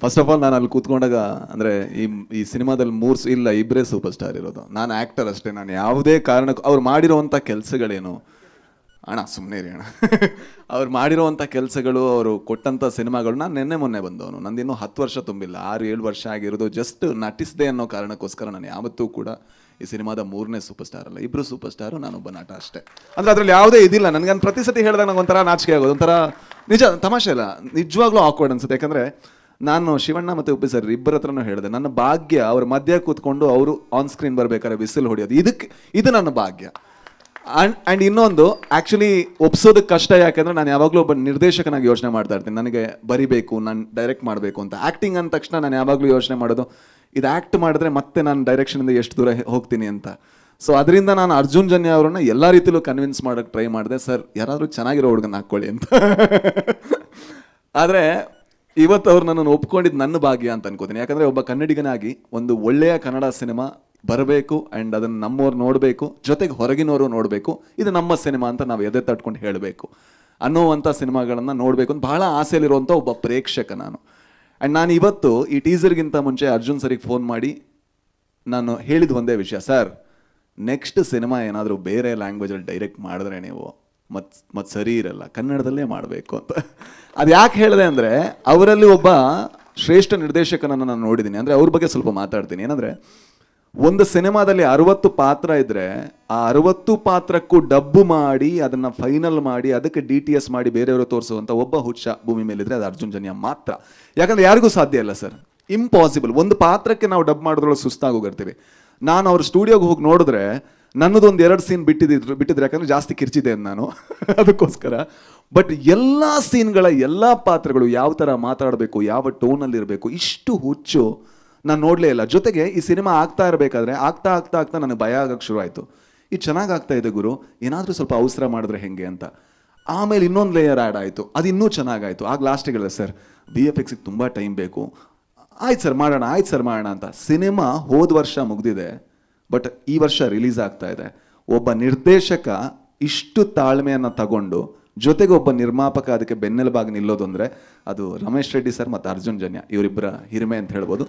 First of all ನಾನು ಅಲ್ಲಿ ಕೂತ್ಕೊಂಡಾಗ ಅಂದರೆ ಈ ಸಿನಿಮಾದಲ್ಲಿ ಇಲ್ಲ ಇಬ್ಬರೇ ಸೂಪರ್ ಸ್ಟಾರ್ ಇರೋದು. ನಾನು ಆ್ಯಕ್ಟರ್ ಅಷ್ಟೇ. ನಾನು ಯಾವುದೇ ಕಾರಣಕ್ಕೂ ಅವ್ರು ಮಾಡಿರೋವಂಥ ಕೆಲಸಗಳೇನು ಅಣ್ಣ ಸುಮ್ಮನೆ ರೀ ಅಣ್ಣ ಅವ್ರು ಮಾಡಿರೋವಂಥ ಕೆಲಸಗಳು, ಅವರು ಕೊಟ್ಟಂಥ ಸಿನಿಮಾಗಳು, ನಾನು ನೆನ್ನೆ ಮೊನ್ನೆ ಬಂದವನು. ನಂದಿನ್ನೂ 10 ವರ್ಷ ತುಂಬಿಲ್ಲ, 6-7 ವರ್ಷ ಆಗಿರೋದು. ಜಸ್ಟ್ ನಟಿಸಿದೆ ಅನ್ನೋ ಕಾರಣಕ್ಕೋಸ್ಕರ ನಾನು ಯಾವತ್ತೂ ಕೂಡ ಈ ಸಿನಿಮಾದ 3ನೇ ಸೂಪರ್ ಸ್ಟಾರ್ ಅಲ್ಲ, ಇಬ್ಬರು ಸೂಪರ್ ಸ್ಟಾರು, ನಾನೊಬ್ಬ ನಟ ಅಷ್ಟೇ. ಅಂದರೆ ಅದರಲ್ಲಿ ಯಾವುದೇ ಇದಿಲ್ಲ. ನನಗೆ ಪ್ರತಿ ಸತಿ ಹೇಳಿದಾಗ ನಂಗೆ ಒಂಥರ ನಾಚಿಕೆ ಆಗೋದು, ಒಂಥರ ನಿಜ ತಮಾಷೆ ಇಲ್ಲ, ನಿಜವಾಗ್ಲೂ ಆಕ್ವರ್ಡ್ ಅನ್ಸುತ್ತೆ. ಯಾಕಂದರೆ ನಾನು ಶಿವಣ್ಣ ಮತ್ತು ಉಪ್ಪಿ ಸರ್ ಇಬ್ಬರ ಹತ್ರನೂ ಹೇಳಿದೆ, ನನ್ನ ಭಾಗ್ಯ ಅವ್ರ ಮಧ್ಯ ಕೂತ್ಕೊಂಡು ಅವರು ಆನ್ ಸ್ಕ್ರೀನ್ ಬರ್ಬೇಕಾದ್ರೆ ವಿಸಿಲ್ ಹೊಡೆಯೋದು, ಇದು ನನ್ನ ಭಾಗ್ಯ. ಆ್ಯಂಡ್ ಇನ್ನೊಂದು ಆ್ಯಕ್ಚುಲಿ ಒಪ್ಸೋದಕ್ಕೆ ಕಷ್ಟ. ಯಾಕೆಂದರೆ ನಾನು ಯಾವಾಗಲೂ ಒಬ್ಬ ನಿರ್ದೇಶಕನಾಗಿ ಯೋಚನೆ ಮಾಡ್ತಾ ಇರ್ತೀನಿ, ನನಗೆ ಬರಿಬೇಕು, ನಾನು ಡೈರೆಕ್ಟ್ ಮಾಡಬೇಕು ಅಂತ. ಆ್ಯಕ್ಟಿಂಗ್ ಅಂದ ತಕ್ಷಣ ನಾನು ಯಾವಾಗಲೂ ಯೋಚನೆ ಮಾಡೋದು, ಇದು ಆ್ಯಕ್ಟ್ ಮಾಡಿದ್ರೆ ಮತ್ತೆ ನಾನು ಡೈರೆಕ್ಷನಿಂದ ಎಷ್ಟು ದೂರ ಹೋಗ್ತೀನಿ ಅಂತ. ಸೊ ಅದರಿಂದ ನಾನು ಅರ್ಜುನ್ ಜನ್ಯ ಅವರನ್ನ ಎಲ್ಲ ರೀತಿಲೂ ಕನ್ವಿನ್ಸ್ ಮಾಡೋಕ್ಕೆ ಟ್ರೈ ಮಾಡಿದೆ, ಸರ್ ಯಾರಾದರೂ ಚೆನ್ನಾಗಿರೋ ಹುಡುಗನ ಹಾಕ್ಕೊಳ್ಳಿ ಅಂತ. ಆದರೆ ಇವತ್ತು ಅವ್ರು ನನ್ನನ್ನು ಒಪ್ಕೊಂಡಿದ್ದು ನನ್ನ ಭಾಗ್ಯ ಅಂತ ಅನ್ಕೋತೀನಿ. ಯಾಕಂದರೆ ಒಬ್ಬ ಕನ್ನಡಿಗನಾಗಿ ಒಂದು ಒಳ್ಳೆಯ ಕನ್ನಡ ಸಿನಿಮಾ ಬರಬೇಕು, ಆ್ಯಂಡ್ ಅದನ್ನು ನಮ್ಮವ್ರು ನೋಡಬೇಕು, ಜೊತೆಗೆ ಹೊರಗಿನವರು ನೋಡಬೇಕು, ಇದು ನಮ್ಮ ಸಿನಿಮಾ ಅಂತ ನಾವು ಎದೆ ತಟ್ಕೊಂಡು ಹೇಳಬೇಕು ಅನ್ನೋವಂಥ ಸಿನಿಮಾಗಳನ್ನು ನೋಡಬೇಕು ಅಂತ ಭಾಳ ಆಸೆಯಲ್ಲಿರುವಂಥ ಒಬ್ಬ ಪ್ರೇಕ್ಷಕ ನಾನು. ಆ್ಯಂಡ್ ನಾನು ಇವತ್ತು ಈ ಟೀಸರ್ಗಿಂತ ಮುಂಚೆ ಅರ್ಜುನ್ ಸರಿಗೆ ಫೋನ್ ಮಾಡಿ ನಾನು ಹೇಳಿದ ಒಂದೇ ವಿಷಯ, ಸರ್ ನೆಕ್ಸ್ಟ್ ಸಿನಿಮಾ ಏನಾದರೂ ಬೇರೆ ಲ್ಯಾಂಗ್ವೇಜಲ್ಲಿ ಡೈರೆಕ್ಟ್ ಮಾಡಿದ್ರೆ ನೀವು ಮತ್ತು ಸರಿ ಇರಲ್ಲ, ಕನ್ನಡದಲ್ಲೇ ಮಾಡಬೇಕು ಅಂತ. ಅದು ಯಾಕೆ ಹೇಳಿದೆ ಅಂದರೆ, ಅವರಲ್ಲಿ ಒಬ್ಬ ಶ್ರೇಷ್ಠ ನಿರ್ದೇಶಕನನ್ನು ನಾನು ನೋಡಿದ್ದೀನಿ. ಅಂದರೆ ಅವ್ರ ಬಗ್ಗೆ ಸ್ವಲ್ಪ ಮಾತಾಡ್ತೀನಿ. ಏನಂದರೆ, ಒಂದು ಸಿನಿಮಾದಲ್ಲಿ 60 ಪಾತ್ರ ಇದ್ದರೆ ಆ 60 ಪಾತ್ರಕ್ಕೂ ಡಬ್ಬು ಮಾಡಿ ಅದನ್ನು ಫೈನಲ್ ಮಾಡಿ ಅದಕ್ಕೆ DTS ಮಾಡಿ ಬೇರೆಯವರು ತೋರಿಸುವಂಥ ಒಬ್ಬ ಹುಚ್ಚ ಭೂಮಿ ಮೇಲಿದ್ರೆ ಅದು ಅರ್ಜುನ್ ಜನ್ಯ ಮಾತ್ರ. ಯಾಕಂದರೆ ಯಾರಿಗೂ ಸಾಧ್ಯ ಇಲ್ಲ ಸರ್, ಇಂಪಾಸಿಬಲ್. ಒಂದು ಪಾತ್ರಕ್ಕೆ ನಾವು ಡಬ್ ಮಾಡೋದ್ರೊಳಗೆ ಸುಸ್ತಾಗೋಗಿರ್ತೀವಿ. ನಾನು ಅವ್ರ ಸ್ಟುಡಿಯೋಗೆ ಹೋಗಿ ನೋಡಿದ್ರೆ ನನ್ನದೊಂದು 2 ಸೀನ್ ಬಿಟ್ಟಿದ್ರೆ ಯಾಕಂದರೆ ಜಾಸ್ತಿ ಕಿರ್ಚಿದೆ ನಾನು ಅದಕ್ಕೋಸ್ಕರ. ಬಟ್ ಎಲ್ಲ ಸೀನ್ಗಳ ಎಲ್ಲ ಪಾತ್ರಗಳು ಯಾವ ಥರ ಮಾತಾಡಬೇಕು, ಯಾವ ಟೋನಲ್ಲಿರಬೇಕು, ಇಷ್ಟು ಹುಚ್ಚು ನಾನು ನೋಡಲೇ ಇಲ್ಲ. ಜೊತೆಗೆ ಈ ಸಿನಿಮಾ ಆಗ್ತಾ ಇರಬೇಕಾದ್ರೆ ಆಗ್ತಾ ನನಗೆ ಭಯ ಆಗೋಕ್ಕೆ ಶುರು ಆಯಿತು. ಇದು ಚೆನ್ನಾಗಿ ಆಗ್ತಾ ಇದೆ ಗುರು, ಏನಾದರೂ ಸ್ವಲ್ಪ ಅವಸರ ಮಾಡಿದ್ರೆ ಹೆಂಗೆ ಅಂತ. ಆಮೇಲೆ ಇನ್ನೊಂದು ಲೇಯರ್ ಆ್ಯಡ್ ಆಯಿತು, ಅದು ಇನ್ನೂ ಚೆನ್ನಾಗಾಯಿತು. ಆಗ ಲಾಸ್ಟಿಗೆ ಹೇಳಿದೆ, ಸರ್ VFXಗೆ ತುಂಬ ಟೈಮ್ ಬೇಕು, ಆಯ್ತು ಸರ್ ಮಾಡೋಣ ಅಂತ. ಸಿನಿಮಾ ಹೋದ ವರ್ಷ ಮುಗಿದಿದೆ, ಬಟ್ ಈ ವರ್ಷ ರಿಲೀಸ್ ಆಗ್ತಾ ಇದೆ. ಒಬ್ಬ ನಿರ್ದೇಶಕ ಇಷ್ಟು ತಾಳ್ಮೆಯನ್ನು ತಗೊಂಡು ಜೊತೆಗೆ ಒಬ್ಬ ನಿರ್ಮಾಪಕ ಅದಕ್ಕೆ ಬೆನ್ನೆಲುಬಾಗಿ ನಿಲ್ಲೋದು ಅಂದರೆ ಅದು ರಮೇಶ್ ರೆಡ್ಡಿ ಸರ್ ಮತ್ತು ಅರ್ಜುನ್ ಜನ್ಯ ಇವರಿಬ್ಬರ ಹಿರಿಮೆ ಅಂತ ಹೇಳ್ಬೋದು.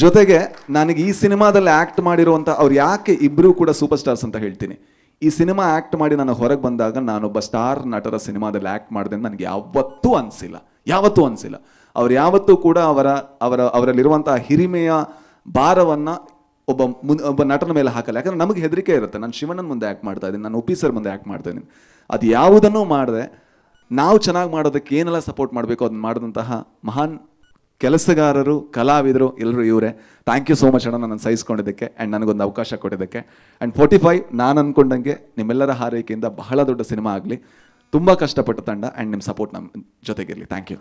ಜೊತೆಗೆ ನನಗೆ ಈ ಸಿನಿಮಾದಲ್ಲಿ ಆ್ಯಕ್ಟ್ ಮಾಡಿರುವಂಥ ಅವ್ರು ಯಾಕೆ ಇಬ್ಬರೂ ಕೂಡ ಸೂಪರ್ ಸ್ಟಾರ್ಸ್ ಅಂತ ಹೇಳ್ತೀನಿ, ಈ ಸಿನಿಮಾ ಆ್ಯಕ್ಟ್ ಮಾಡಿ ನಾನು ಹೊರಗೆ ಬಂದಾಗ ನಾನೊಬ್ಬ ಸ್ಟಾರ್ ನಟರ ಸಿನಿಮಾದಲ್ಲಿ ಆ್ಯಕ್ಟ್ ಮಾಡಿದೆ ಅಂತ ನನಗೆ ಯಾವತ್ತೂ ಅನಿಸಿಲ್ಲ. ಅವ್ರು ಯಾವತ್ತೂ ಕೂಡ ಅವರಲ್ಲಿರುವಂಥ ಹಿರಿಮೆಯ ಭಾರವನ್ನು ಒಬ್ಬ ನಟನ ಮೇಲೆ ಹಾಕಲ್ಲ. ಯಾಕಂದರೆ ನಮಗೆ ಹೆದರಿಕೆ ಇರುತ್ತೆ. ನಾನು ಶಿವಣ್ಣನ ಮುಂದೆ ಆ್ಯಕ್ಟ್ ಮಾಡ್ತಾ ಇದ್ದೀನಿ, ನಾನು ಉಪ್ಪಿ ಸರ್ ಮುಂದೆ ಆ್ಯಕ್ಟ್ ಮಾಡ್ತಾ ಇದ್ದೀನಿ. ಅದು ಯಾವುದನ್ನೂ ಮಾಡಿದೆ ನಾವು ಚೆನ್ನಾಗಿ ಮಾಡೋದಕ್ಕೆ ಏನೆಲ್ಲ ಸಪೋರ್ಟ್ ಮಾಡಬೇಕು ಅದನ್ನು ಮಾಡಿದಂತಹ ಮಹಾನ್ ಕೆಲಸಗಾರರು, ಕಲಾವಿದರು ಎಲ್ಲರೂ ಇವರೇ. ಥ್ಯಾಂಕ್ ಯು ಸೋ ಮಚ್ ಅಣ್ಣ, ನಾನು ಸಹಿಸ್ಕೊಂಡಿದ್ದಕ್ಕೆ ಆ್ಯಂಡ್ ನನಗೊಂದು ಅವಕಾಶ ಕೊಟ್ಟಿದ್ದಕ್ಕೆ. ಆ್ಯಂಡ್ 45 ನಾನು ಅಂದ್ಕೊಂಡಂಗೆ ನಿಮ್ಮೆಲ್ಲರ ಹಾರೈಕೆಯಿಂದ ಬಹಳ ದೊಡ್ಡ ಸಿನಿಮಾ ಆಗಲಿ. ತುಂಬ ಕಷ್ಟಪಟ್ಟ ತಂಡ ಆ್ಯಂಡ್ ನಿಮ್ಮ ಸಪೋರ್ಟ್ ನಮ್ಮ ಜೊತೆಗಿರಲಿ. Thank you.